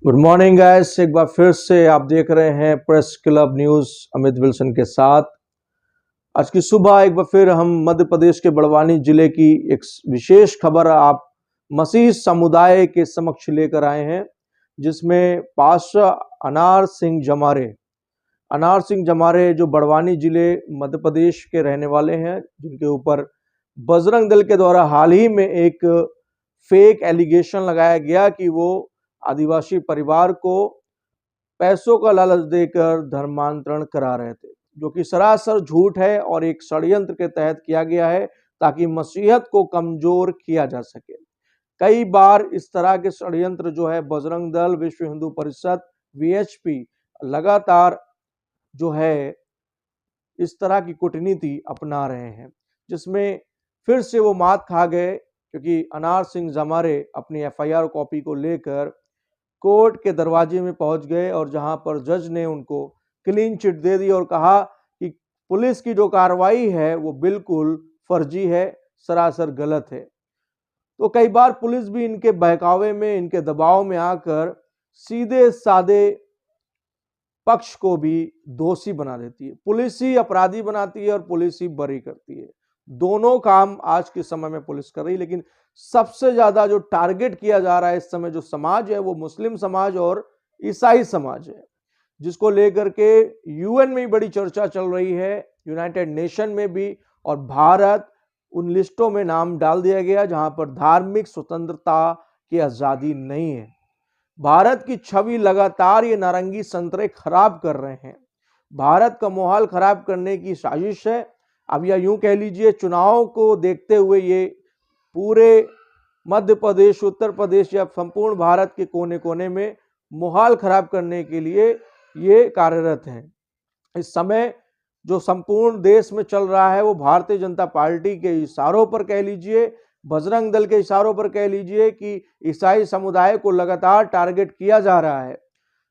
Good morning guys, एक बार फिर से आप देख रहे हैं press club news Amit Wilson के साथ। आज की सुबह एक बार फिर हम मध्य प्रदेश के बड़वानी जिले की एक विशेष खबर आप मसीह समुदाय के समक्ष लेकर आए हैं, जिसमें पास्टर अनार सिंह जमारे जो बड़वानी जिले मध्य प्रदेश के रहने वाले हैं, जिनके ऊपर बजरंग दल के द्वारा हाल ही में एक फेक एलिगेशन लगाया गया कि वो आदिवासी परिवार को पैसों का लालच देकर धर्मांतरण करा रहे थे, जो कि सरासर झूठ है और एक षड्यंत्र के तहत किया गया है ताकि मसीहत को कमजोर किया जा सके। कई बार इस तरह के षड्यंत्र जो है बजरंग दल, विश्व हिंदू परिषद, वीएचपी लगातार जो है इस तरह की कूटनीति अपना रहे हैं, जिसमें फिर से वो मात खा गए, क्योंकि अनार सिंह जमारे अपनी एफआईआर कॉपी को लेकर कोर्ट के दरवाजे में पहुंच गए और जहां पर जज ने उनको क्लीन चिट दे दी और कहा कि पुलिस की जो कार्रवाई है वो बिल्कुल फर्जी है, सरासर गलत है। तो कई बार पुलिस भी इनके बहकावे में, इनके दबाव में आकर सीधे साधे पक्ष को भी दोषी बना देती है। पुलिस ही अपराधी बनाती है और पुलिस ही बरी करती है। दोनों काम आज के समय में पुलिस कर रही है, लेकिन सबसे ज्यादा जो टारगेट किया जा रहा है इस समय जो समाज है वो मुस्लिम समाज और ईसाई समाज है, जिसको लेकर के यूएन में बड़ी चर्चा चल रही है, यूनाइटेड नेशन में भी। और भारत उन लिस्टों में नाम डाल दिया गया जहां पर धार्मिक स्वतंत्रता की आजादी नहीं है। भारत की छवि लगातार ये नारंगी संतरे खराब कर रहे हैं। भारत का माहौल खराब करने की साजिश है। अब या यूं कह लीजिए, चुनाव को देखते हुए ये पूरे मध्य प्रदेश, उत्तर प्रदेश या संपूर्ण भारत के कोने कोने में माहौल खराब करने के लिए ये कार्यरत हैं। इस समय जो संपूर्ण देश में चल रहा है वो भारतीय जनता पार्टी के इशारों पर कह लीजिए, बजरंग दल के इशारों पर कह लीजिए कि ईसाई समुदाय को लगातार टारगेट किया जा रहा है।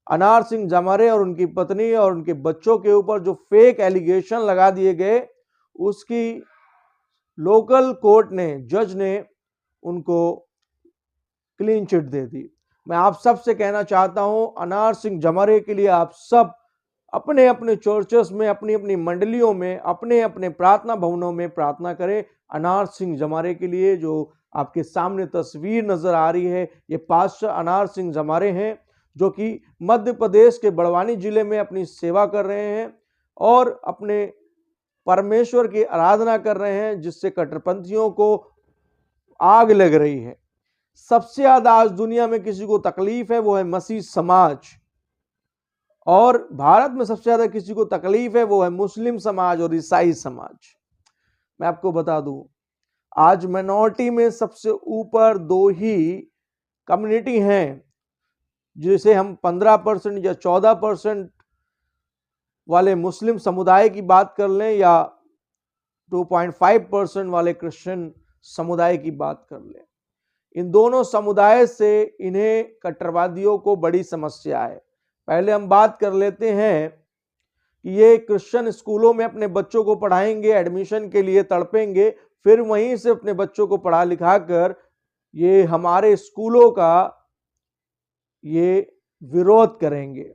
अनार सिंह जमारे और उनकी पत्नी और उनके बच्चों के ऊपर जो फेक एलिगेशन लगा दिए गए, उसकी लोकल कोर्ट ने, जज ने उनको क्लीन चिट दे दी। मैं आप सब से कहना चाहता हूं, अनार सिंह जमारे के लिए आप सब अपने अपने चर्चेस में, अपनी अपनी मंडलियों में, अपने अपने प्रार्थना भवनों में प्रार्थना करें। अनार सिंह जमारे के लिए जो आपके सामने तस्वीर नजर आ रही है, ये पास्टर अनार सिंह जमारे हैं, जो कि मध्य प्रदेश के बड़वानी जिले में अपनी सेवा कर रहे हैं और अपने परमेश्वर की आराधना कर रहे हैं, जिससे कट्टरपंथियों को आग लग रही है। सबसे ज्यादा आज दुनिया में किसी को तकलीफ है वो है मसीह समाज, और भारत में सबसे ज्यादा किसी को तकलीफ है वो है मुस्लिम समाज और ईसाई समाज। मैं आपको बता दूं, आज माइनॉरिटी में सबसे ऊपर दो ही कम्युनिटी हैं, जिसे हम 15% या 14% वाले मुस्लिम समुदाय की बात कर लें या 2.5% वाले क्रिश्चियन समुदाय की बात कर लें। इन दोनों समुदाय से इन्हें कट्टरवादियों को बड़ी समस्या है। पहले हम बात कर लेते हैं कि ये क्रिश्चियन स्कूलों में अपने बच्चों को पढ़ाएंगे, एडमिशन के लिए तड़पेंगे, फिर वहीं से अपने बच्चों को पढ़ा लिखा कर ये हमारे स्कूलों का ये विरोध करेंगे,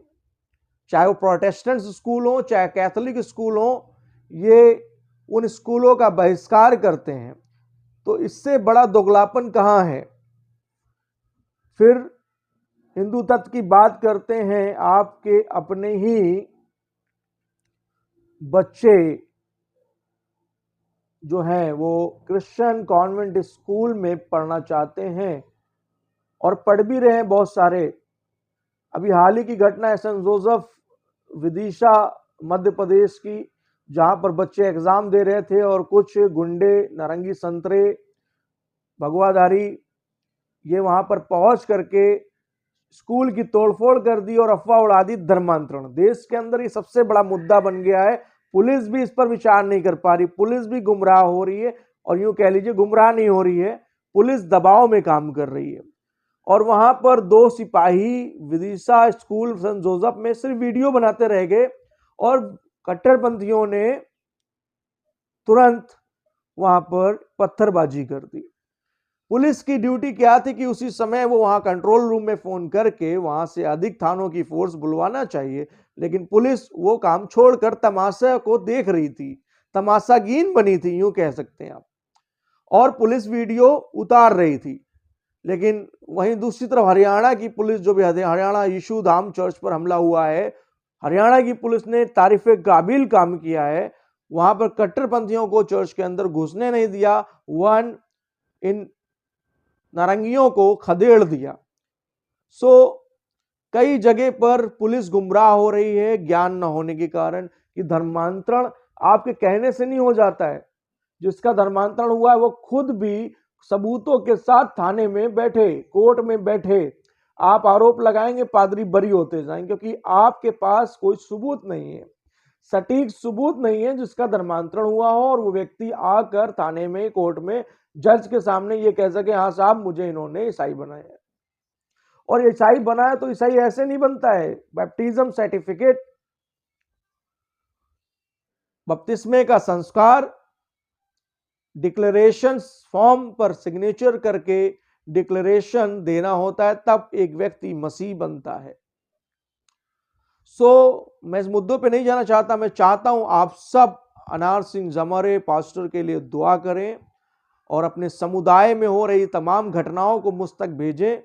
चाहे वो प्रोटेस्टेंट स्कूल हो चाहे कैथोलिक स्कूल हो, ये उन स्कूलों का बहिष्कार करते हैं। तो इससे बड़ा दोगलापन कहां है। फिर हिंदू तत्व की बात करते हैं, आपके अपने ही बच्चे जो हैं वो क्रिश्चियन कॉन्वेंट स्कूल में पढ़ना चाहते हैं और पढ़ भी रहे हैं बहुत सारे। अभी हाल ही की घटना है सेंट जोसेफ विदिशा मध्य प्रदेश की, जहां पर बच्चे एग्जाम दे रहे थे और कुछ गुंडे, नारंगी संतरे, भगवाधारी ये वहां पर पहुंच करके स्कूल की तोड़फोड़ कर दी और अफवाह उड़ा दी धर्मांतरण। देश के अंदर ये सबसे बड़ा मुद्दा बन गया है। पुलिस भी इस पर विचार नहीं कर पा रही, पुलिस भी गुमराह हो रही है, और यूं कह लीजिए गुमराह नहीं हो रही है, पुलिस दबाव में काम कर रही है। और वहां पर दो सिपाही विदिशा स्कूल सेंट जोसेफ में सिर्फ वीडियो बनाते रह गए और कट्टरपंथियों ने तुरंत वहां पर पत्थरबाजी कर दी। पुलिस की ड्यूटी क्या थी कि उसी समय वो वहां कंट्रोल रूम में फोन करके वहां से अधिक थानों की फोर्स बुलवाना चाहिए, लेकिन पुलिस वो काम छोड़कर तमाशा को देख रही थी, तमाशागीन बनी थी यूं कह सकते हैं आप, और पुलिस वीडियो उतार रही थी। लेकिन वहीं दूसरी तरफ हरियाणा की पुलिस, जो भी हरियाणा यीशु धाम चर्च पर हमला हुआ है, हरियाणा की पुलिस ने तारीफ काबिल काम किया है। वहां पर कट्टरपंथियों को चर्च के अंदर घुसने नहीं दिया, वन इन नारंगियों को खदेड़ दिया। सो कई जगह पर पुलिस गुमराह हो रही है ज्ञान न होने के कारण, कि धर्मांतरण आपके कहने से नहीं हो जाता है। जिसका धर्मांतरण हुआ है वो खुद भी सबूतों के साथ थाने में बैठे, कोर्ट में बैठे। आप आरोप लगाएंगे, पादरी बरी होते जाएंगे, क्योंकि आपके पास कोई सबूत नहीं है, सटीक सबूत नहीं है जिसका धर्मांतरण हुआ हो और वो व्यक्ति आकर थाने में, कोर्ट में, जज के सामने ये कह सके हाँ साहब मुझे इन्होंने ईसाई बनाया। और ईसाई बनाया तो ईसाई ऐसे नहीं बनता है। बैप्टिज्म सर्टिफिकेट, बपतिस्मे का संस्कार, डिक्लेरेशन फॉर्म पर सिग्नेचर करके डिक्लेरेशन देना होता है, तब एक व्यक्ति मसीह बनता है। मैं इस मुद्दों पे नहीं जाना चाहता। मैं चाहता हूं आप सब अनार सिंह जमरे पास्टर के लिए दुआ करें और अपने समुदाय में हो रही तमाम घटनाओं को मुझ तक भेजें।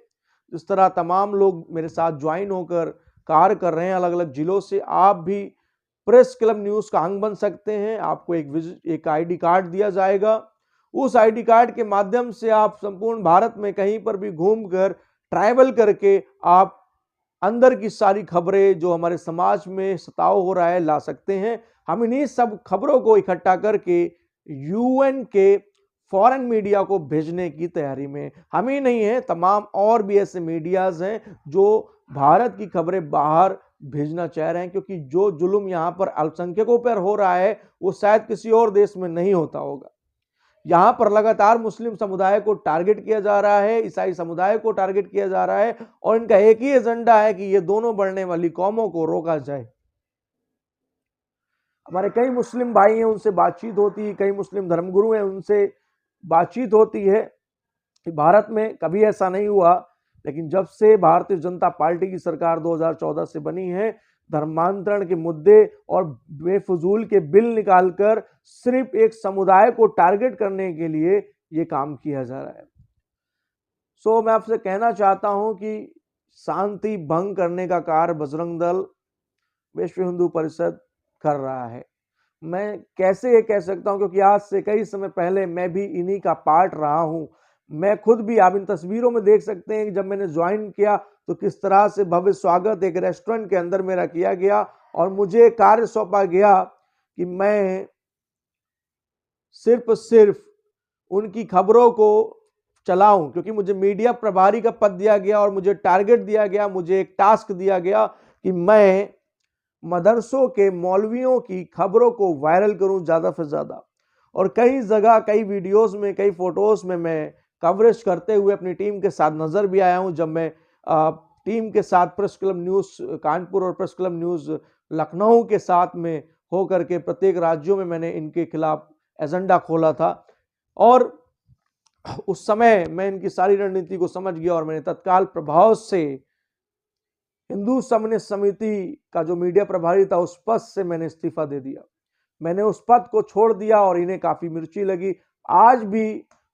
जिस तरह तमाम लोग मेरे साथ ज्वाइन होकर कार्य कर रहे हैं अलग अलग जिलों से, आप भी प्रेस क्लब न्यूज का अंग बन सकते हैं। आपको एक आईडी कार्ड दिया जाएगा। उस आईडी कार्ड के माध्यम से आप संपूर्ण भारत में कहीं पर भी घूमकर ट्रैवल करके आप अंदर की सारी खबरें जो हमारे समाज में सताव हो रहा है ला सकते हैं। हम इन्हीं सब खबरों को इकट्ठा करके यूएन के फॉरेन मीडिया को भेजने की तैयारी में हम ही नहीं है, तमाम और भी ऐसे मीडियाज हैं जो भारत की खबरें बाहर भेजना चाह रहे हैं, क्योंकि जो जुल्म यहां पर अल्पसंख्यकों पर हो रहा है वो शायद किसी और देश में नहीं होता होगा। यहां पर लगातार मुस्लिम समुदाय को टारगेट किया जा रहा है, ईसाई समुदाय को टारगेट किया जा रहा है, और इनका एक ही एजेंडा है कि ये दोनों बढ़ने वाली कौमों को रोका जाए। हमारे कई मुस्लिम भाई हैं, उनसे बातचीत होती है, कई मुस्लिम धर्मगुरु हैं, उनसे बातचीत होती है कि भारत में कभी ऐसा नहीं हुआ, लेकिन जब से भारतीय जनता पार्टी की सरकार 2014 से बनी है, धर्मांतरण के मुद्दे और बेफजूल के बिल निकालकर सिर्फ एक समुदाय को टारगेट करने के लिए यह काम किया जा रहा है। मैं आपसे कहना चाहता हूं कि शांति भंग करने का कार्य बजरंग दल, विश्व हिंदू परिषद कर रहा है। मैं कैसे ये कह सकता हूं, क्योंकि आज से कई समय पहले मैं भी इन्हीं का पार्ट रहा हूं। मैं खुद भी, आप इन तस्वीरों में देख सकते हैं कि जब मैंने ज्वाइन किया तो किस तरह से भव्य स्वागत एक रेस्टोरेंट के अंदर मेरा किया गया और मुझे कार्य सौंपा गया कि मैं सिर्फ उनकी खबरों को चलाऊं, क्योंकि मुझे मीडिया प्रभारी का पद दिया गया और मुझे टारगेट दिया गया, मुझे एक टास्क दिया गया कि मैं मदरसों के मौलवियों की खबरों को वायरल करूं ज्यादा से ज्यादा। और कई जगह, कई वीडियोस में, कई फोटोज में मैं कवरेज करते हुए अपनी टीम के साथ नजर भी आया हूं। जब मैं टीम के साथ प्रेस क्लब न्यूज कानपुर और प्रेस क्लब न्यूज लखनऊ के साथ में होकर के प्रत्येक राज्यों में मैंने इनके खिलाफ एजेंडा खोला था, और उस समय मैं इनकी सारी रणनीति को समझ गया और मैंने तत्काल प्रभाव से हिंदू समन्वय समिति का जो मीडिया प्रभारी था उस पद से मैंने इस्तीफा दे दिया। मैंने उस पद को छोड़ दिया और इन्हें काफी मिर्ची लगी। आज भी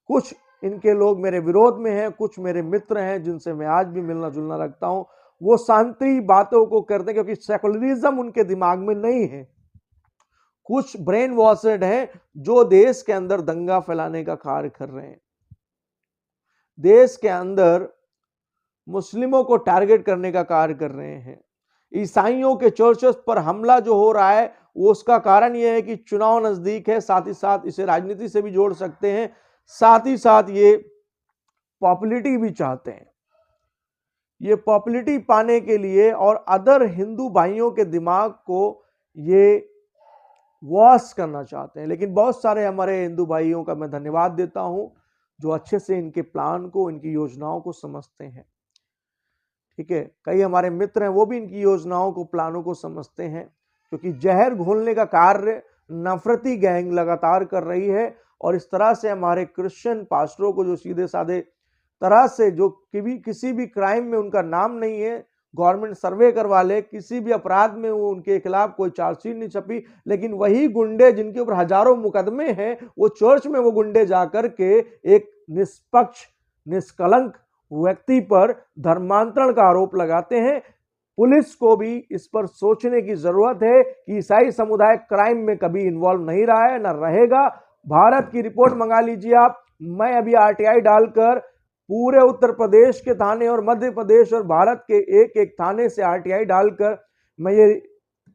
कुछ इनके लोग मेरे विरोध में हैं, कुछ मेरे मित्र हैं जिनसे मैं आज भी मिलना जुलना रखता हूं। वो शांति बातों को करते हैं क्योंकि सेकुलरिज्म उनके दिमाग में नहीं है। कुछ ब्रेन वॉशड हैं जो देश के अंदर दंगा फैलाने का कार्य कर रहे हैं, देश के अंदर मुस्लिमों को टारगेट करने का कार्य कर रहे हैं। ईसाइयों के चर्चेस पर हमला जो हो रहा है वो उसका कारण यह है कि चुनाव नजदीक है, साथ ही साथ इसे राजनीति से भी जोड़ सकते हैं, साथ ही साथ ये पॉपुलैरिटी भी चाहते हैं। ये पॉपुलैरिटी पाने के लिए और अदर हिंदू भाइयों के दिमाग को ये वॉश करना चाहते हैं। लेकिन बहुत सारे हमारे हिंदू भाइयों का मैं धन्यवाद देता हूं जो अच्छे से इनके प्लान को, इनकी योजनाओं को समझते हैं। ठीक है, कई हमारे मित्र हैं वो भी इनकी योजनाओं को, प्लानों को समझते हैं, क्योंकि जहर घोलने का कार्य नफरती गैंग लगातार कर रही है। और इस तरह से हमारे क्रिश्चियन पास्टरों को, जो सीधे साधे तरह से, जो किसी भी क्राइम में उनका नाम नहीं है, गवर्नमेंट सर्वे करवा ले, किसी भी अपराध में वो उनके खिलाफ कोई चार्जशीट नहीं छपी, लेकिन वही गुंडे जिनके ऊपर हजारों मुकदमे हैं, वो चर्च में वो गुंडे जाकर के एक निष्पक्ष निष्कलंक व्यक्ति पर धर्मांतरण का आरोप लगाते हैं। पुलिस को भी इस पर सोचने की जरूरत है कि ईसाई समुदाय क्राइम में कभी इन्वॉल्व नहीं रहा है, न रहेगा। भारत की रिपोर्ट मंगा लीजिए आप। मैं अभी आरटीआई डालकर पूरे उत्तर प्रदेश के थाने और मध्य प्रदेश और भारत के एक एक थाने से आरटीआई डालकर मैं ये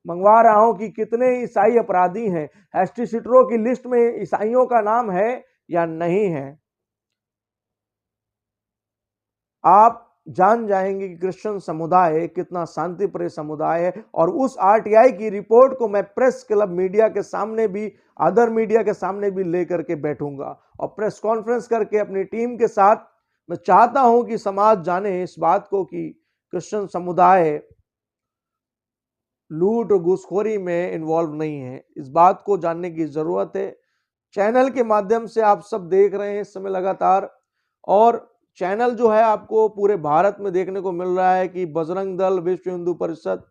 मंगवा रहा हूं कि कितने ईसाई अपराधी हैं, एसटी शीटरों की लिस्ट में ईसाइयों का नाम है या नहीं है। आप जान जाएंगे कि क्रिश्चियन समुदाय कितना शांतिप्रिय समुदाय है। और उस आरटीआई की रिपोर्ट को मैं प्रेस क्लब मीडिया के सामने भी, अदर मीडिया के सामने भी लेकर के बैठूंगा और प्रेस कॉन्फ्रेंस करके अपनी टीम के साथ मैं चाहता हूं कि समाज जाने इस बात को कि क्रिश्चियन समुदाय लूट और घूसखोरी में इन्वॉल्व नहीं है। इस बात को जानने की जरूरत है। चैनल के माध्यम से आप सब देख रहे हैं इस समय लगातार, और चैनल जो है आपको पूरे भारत में देखने को मिल रहा है कि बजरंग दल, विश्व हिंदू परिषद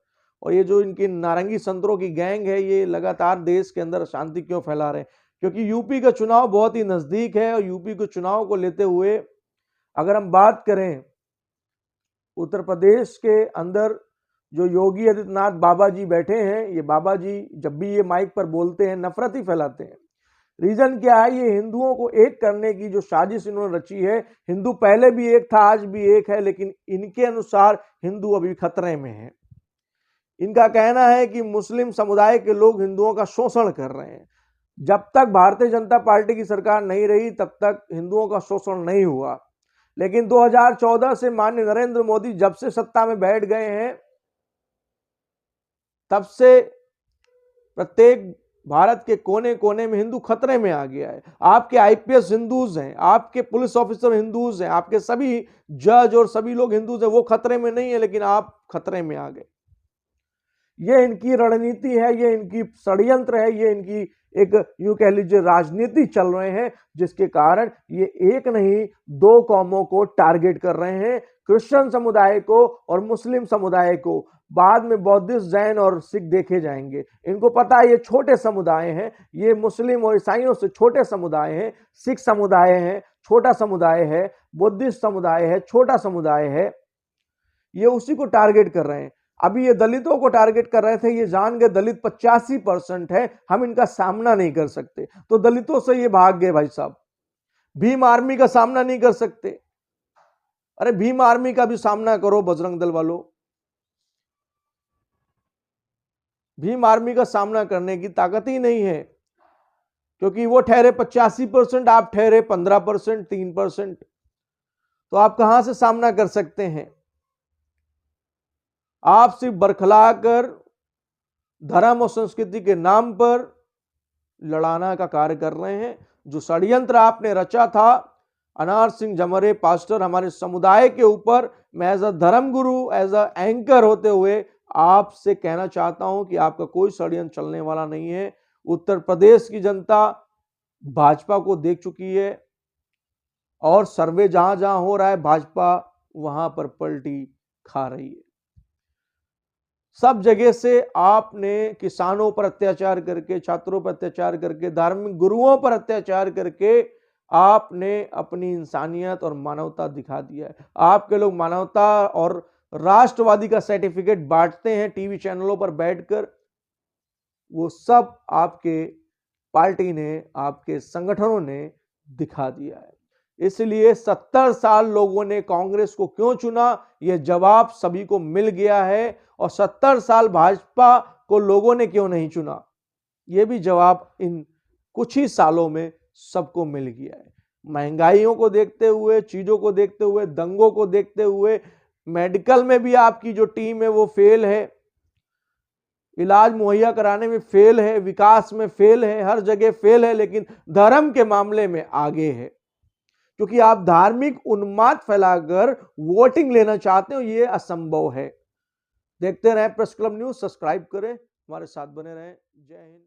और ये जो इनकी नारंगी संतरों की गैंग है, ये लगातार देश के अंदर अशांति क्यों फैला रहे हैं। क्योंकि यूपी का चुनाव बहुत ही नजदीक है और यूपी के चुनाव को लेते हुए अगर हम बात करें उत्तर प्रदेश के अंदर जो योगी आदित्यनाथ बाबा जी बैठे हैं, ये बाबा जी जब भी ये माइक पर बोलते हैं नफरत ही फैलाते हैं। रीजन क्या है? ये हिंदुओं को एक करने की जो साजिश इन्होंने रची है। हिंदू पहले भी एक था, आज भी एक है, लेकिन इनके अनुसार हिंदू अभी खतरे में है। इनका कहना है कि मुस्लिम समुदाय के लोग हिंदुओं का शोषण कर रहे हैं। जब तक भारतीय जनता पार्टी की सरकार नहीं रही तब तक हिंदुओं का शोषण नहीं हुआ, लेकिन 2014 से माननीय नरेंद्र मोदी जब से सत्ता में बैठ गए हैं तब से प्रत्येक भारत के कोने कोने में हिंदू खतरे में आ गया है। आपके आईपीएस हिंदूज हैं, आपके पुलिस ऑफिसर हिंदूज हैं, आपके सभी जज और सभी लोग हिंदूज हैं। वो खतरे में नहीं है, लेकिन आप खतरे में आ गए। ये इनकी रणनीति है, ये इनकी षड्यंत्र है, ये इनकी एक यूं कह लीजिए राजनीति चल रहे हैं, जिसके कारण ये एक नहीं दो कौमों को टारगेट कर रहे हैं, क्रिश्चियन समुदाय को और मुस्लिम समुदाय को। बाद में बौद्धिस्ट, जैन और सिख देखे जाएंगे। इनको पता है ये छोटे समुदाय हैं, ये मुस्लिम और ईसाइयों से छोटे समुदाय हैं। सिख समुदाय है, छोटा समुदाय है, बुद्धिस्ट समुदाय है, छोटा समुदाय है। ये उसी को टारगेट कर रहे हैं। अभी ये दलितों को टारगेट कर रहे थे, ये जान गए दलित 85% है, हम इनका सामना नहीं कर सकते, तो दलितों से ये भाग गए। भाई साहब, भीम आर्मी का सामना नहीं कर सकते, अरे भीम आर्मी का भी सामना करो बजरंग दल वालों। भीम आर्मी का सामना करने की ताकत ही नहीं है, क्योंकि वो ठहरे 85%, आप ठहरे 15%, 3%, तो आप कहां से सामना कर सकते हैं? आप सिर्फ बरखलाकर धर्म और संस्कृति के नाम पर लड़ाना का कार्य कर रहे हैं। जो षड्यंत्र आपने रचा था अनार सिंह जमरे पास्टर हमारे समुदाय के ऊपर, मैं एज अ धर्म गुरु, एज अ एंकर होते हुए आपसे कहना चाहता हूं कि आपका कोई षड्यंत्र चलने वाला नहीं है। उत्तर प्रदेश की जनता भाजपा को देख चुकी है और सर्वे जहां जहां हो रहा है भाजपा वहां पर पलटी खा रही है। सब जगह से आपने किसानों पर अत्याचार करके, छात्रों पर अत्याचार करके, धार्मिक गुरुओं पर अत्याचार करके आपने अपनी इंसानियत और मानवता दिखा दिया है। आपके लोग मानवता और राष्ट्रवादी का सर्टिफिकेट बांटते हैं टीवी चैनलों पर बैठकर, वो सब आपके पार्टी ने, आपके संगठनों ने दिखा दिया है। इसलिए 70 साल लोगों ने कांग्रेस को क्यों चुना, यह जवाब सभी को मिल गया है। और 70 साल भाजपा को लोगों ने क्यों नहीं चुना, यह भी जवाब इन कुछ ही सालों में सबको मिल गया है। महंगाइयों को देखते हुए, चीजों को देखते हुए, दंगों को देखते हुए, मेडिकल में भी आपकी जो टीम है वो फेल है, इलाज मुहैया कराने में फेल है, विकास में फेल है, हर जगह फेल है, लेकिन धर्म के मामले में आगे है। क्योंकि आप धार्मिक उन्माद फैलाकर वोटिंग लेना चाहते हो, यह असंभव है। देखते रहें प्रेस क्लब न्यूज, सब्सक्राइब करें, हमारे साथ बने रहें। जय हिंद।